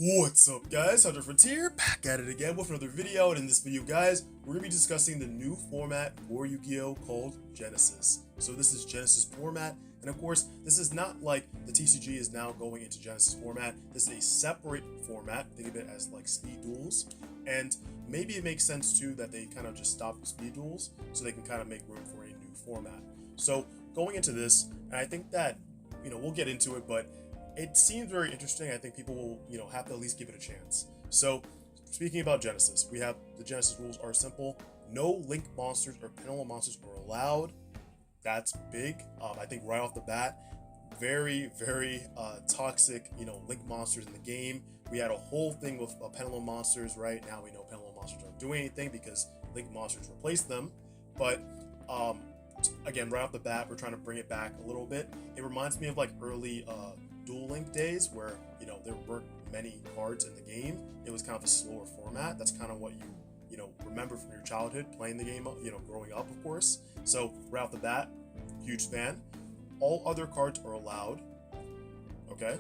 What's up, guys? Hunter Frontier back at it again with another video, and in this video, guys, we're gonna be discussing the new format for Yu-Gi-Oh called Genesys. So this is Genesys format, and of course, this is not like the TCG is now going into Genesys format. This is a separate format. Think of it as like speed duels, and maybe it makes sense too that they kind of just stop the speed duels so they can kind of make room for a new format. So going into this, and I think that we'll get into it, but it seems very interesting. I think people will, have to at least give it a chance. So, speaking about Genesys, we have the Genesys rules are simple. No link monsters or pendulum monsters are allowed. That's big. I think right off the bat, very, very toxic, link monsters in the game. We had a whole thing with pendulum monsters. Right now, we know pendulum monsters aren't doing anything because link monsters replaced them. But again, right off the bat, we're trying to bring it back a little bit. It reminds me of like early Duel Link days where there weren't many cards in the game. It was kind of a slower format. That's kind of what you remember from your childhood playing the game, growing up, of course. So right off the bat, huge fan. All other cards are allowed. Okay,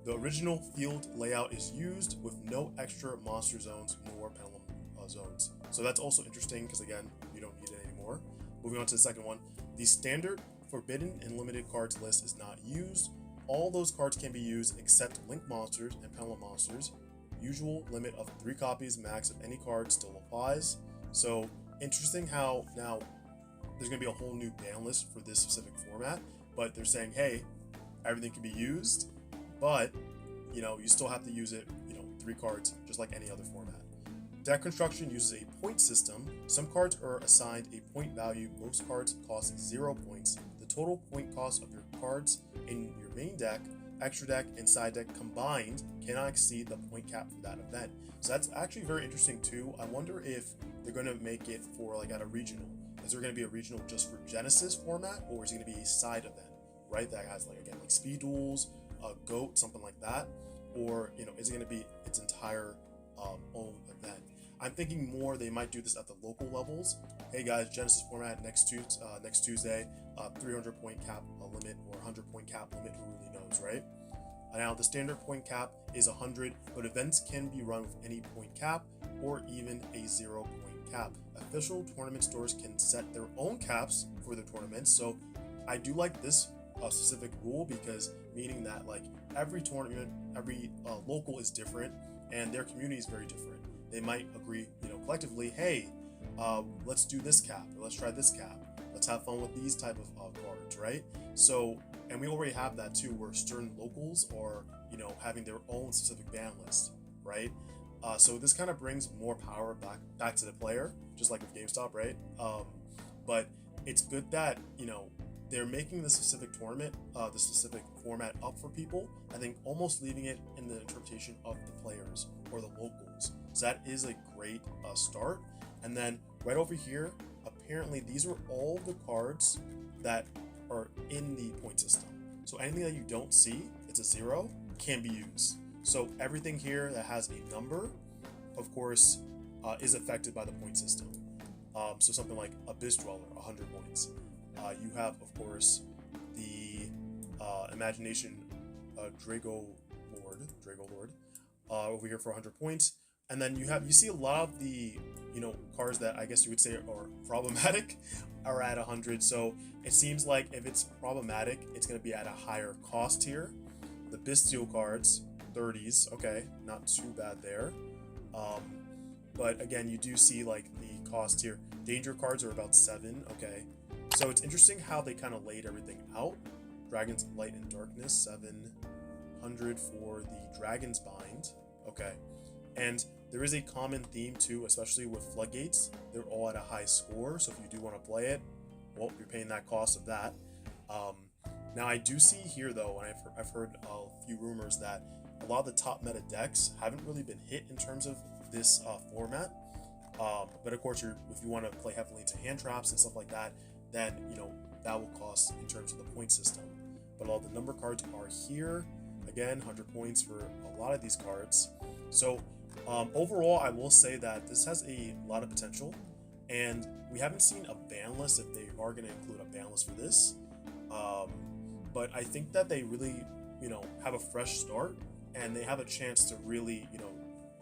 the original field layout is used with no extra monster zones nor pendulum zones. So that's also interesting because again, you don't need it anymore. Moving on to the second one, the standard forbidden and limited cards list is not used. All those cards can be used except link monsters and pendulum monsters. Usual limit of 3 copies max of any card still applies. So interesting how now there's going to be a whole new ban list for this specific format, but they're saying, hey, everything can be used, but you still have to use it, 3 cards just like any other format. Deck construction uses a point system. Some cards are assigned a point value. Most cards cost 0 points. The total point cost of your cards in your main deck, extra deck, and side deck combined cannot exceed the point cap for that event. So that's actually very interesting too. I wonder if they're going to make it for like at a regional. Is there going to be a regional just for Genesys format, or is it going to be a side event, right? That has like speed duels, GOAT, something like that, or is it going to be its entire own event? I'm thinking more they might do this at the local levels. Hey guys, Genesys format next Tuesday, 300 point cap limit or 100 point cap limit. Who really knows, right? Now the standard point cap is 100, but events can be run with any point cap or even a 0 point cap. Official tournament stores can set their own caps for their tournaments. So I do like this specific rule because meaning that like every tournament, every local is different and their community is very different. They might agree, collectively, hey, let's do this cap, or let's try this cap. Let's have fun with these type of cards, right? So, and we already have that too, where certain locals are, having their own specific ban list, right? So this kind of brings more power back to the player, just like with GameStop, right? But it's good that, they're making the specific tournament, the specific format up for people. I think almost leaving it in the interpretation of the players or the locals. So that is a great start. And then right over here, apparently these are all the cards that are in the point system. So anything that you don't see, it's a 0, can be used. So everything here that has a number, of course, is affected by the point system. So something like Abyss Dweller, 100 points. You have, of course, the Imagination Drago Lord over here for 100 points. And then you see a lot of the cards that I guess you would say are problematic are at 100. So it seems like if it's problematic, it's going to be at a higher cost here. The Bestial cards, 30s, okay, not too bad there. But again, you do see like the cost here. Danger cards are about 7, okay. So it's interesting how they kind of laid everything out. Dragon's Light and Darkness, 700 for the Dragon's Bind, okay. And there is a common theme too, especially with Floodgates. They're all at a high score, so if you do want to play it, well, you're paying that cost of that. Now I do see here though, and I've heard a few rumors that a lot of the top meta decks haven't really been hit in terms of this format. But of course, if you want to play heavily into hand traps and stuff like that, then that will cost in terms of the point system. But all the number cards are here. Again, 100 points for a lot of these cards. So overall, I will say that this has a lot of potential, and we haven't seen a ban list if they are going to include a ban list for this. But I think that they really, have a fresh start, and they have a chance to really,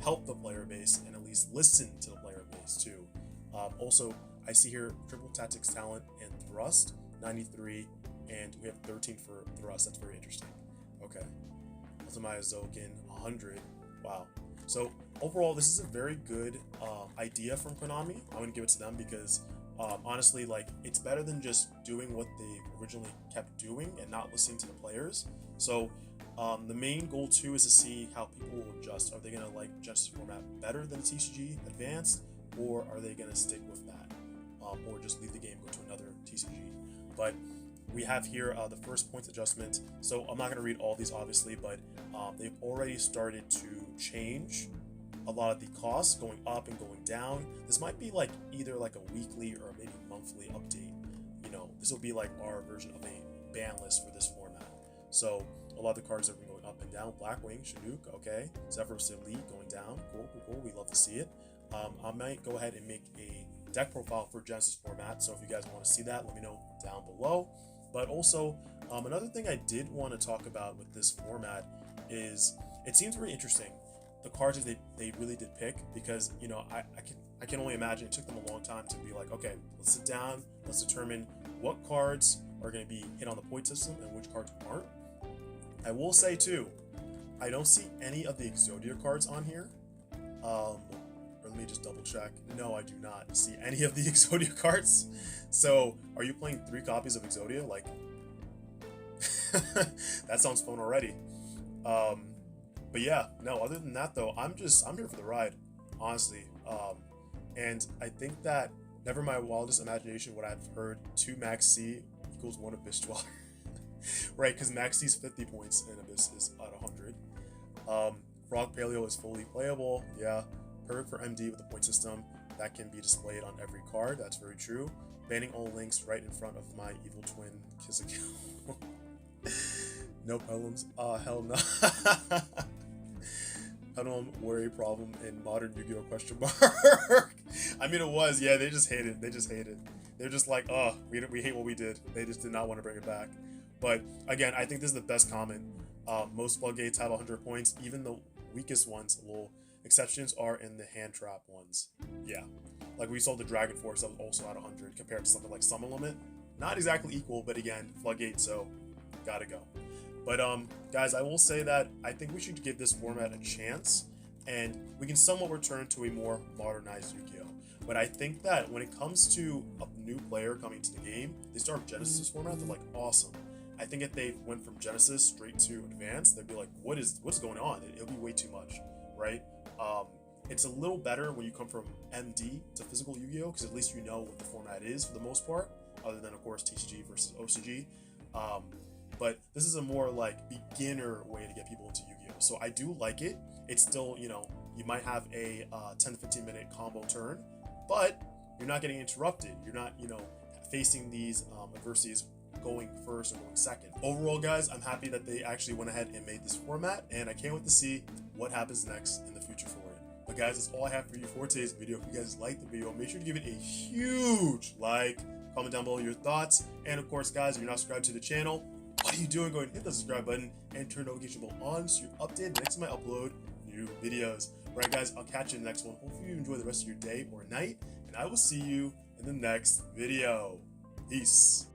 help the player base and at least listen to the player base too. Also, I see here triple tactics talent and thrust 93, and we have 13 for thrust. That's very interesting. Okay, Ultimate Zokin 100. Wow. So overall, this is a very good idea from Konami. I'm gonna give it to them because honestly, like, it's better than just doing what they originally kept doing and not listening to the players. So the main goal too is to see how people will adjust. Are they gonna like Genesys format better than TCG Advanced, or are they gonna stick with that, or just leave the game, go to another TCG? But we have here the first points adjustment. So I'm not going to read all these obviously, but they've already started to change a lot of the costs, going up and going down. This might be like either like a weekly or maybe monthly update. This will be like our version of a ban list for this format. So a lot of the cards have been going up and down. Blackwing, Chinook, okay. Zephyros Elite going down. Cool. We love to see it. I might go ahead and make a deck profile for Genesys format. So if you guys want to see that, let me know down below. But also, another thing I did want to talk about with this format is it seems very interesting, the cards that they really did pick, because I can only imagine it took them a long time to be like, okay, let's sit down, let's determine what cards are going to be hit on the point system and which cards aren't. I will say too, I don't see any of the Exodia cards on here. Or let me just double check. No, I do not see any of the Exodia cards. So are you playing 3 copies of Exodia? Like, that sounds fun already. But yeah, no, other than that though, I'm here for the ride, honestly. And I think that never my wildest imagination would I've heard 2 Max C equals 1 Abyss Dweller. Right, because Max C's 50 points and Abyss is at 100. Frog Paleo is fully playable, yeah. Perfect for MD with the point system that can be displayed on every card. That's very true. Banning all links right in front of my evil twin Kizakill. No problems. Hell no. I don't worry problem in modern Yu-Gi-Oh question mark. I mean, it was, yeah, they just hate it. They're just like, oh, we hate what we did. They just did not want to bring it back. But again, I think this is the best comment. Most floodgates have 100 points. Even the weakest ones, little exceptions, are in the hand trap ones. Yeah, like we saw the Dragon Force that was also at 100 compared to something like Summon Limit. Not exactly equal, but again, floodgate, so gotta go. But guys, I will say that I think we should give this format a chance, and we can somewhat return to a more modernized Yu-Gi-Oh! But I think that when it comes to a new player coming to the game, they start with Genesys format, they're like, awesome. I think if they went from Genesys straight to Advanced, they'd be like, what's going on? It'll be way too much, right? It's a little better when you come from MD to physical Yu-Gi-Oh! Because at least you know what the format is for the most part, other than, of course, TCG versus OCG. But this is a more like beginner way to get people into Yu-Gi-Oh! So I do like it. It's still, you might have a 10 to 15 minute combo turn, but you're not getting interrupted. You're not, facing these adversities going first or going second. Overall, guys, I'm happy that they actually went ahead and made this format, and I can't wait to see what happens next in the future for it. But guys, that's all I have for you for today's video. If you guys liked the video, make sure to give it a huge like, comment down below your thoughts, and of course, guys, if you're not subscribed to the channel, what are you doing? Go ahead and hit the subscribe button and turn notification bell on so you're updated next time I upload new videos. Alright guys, I'll catch you in the next one. Hopefully you enjoy the rest of your day or night, and I will see you in the next video. Peace.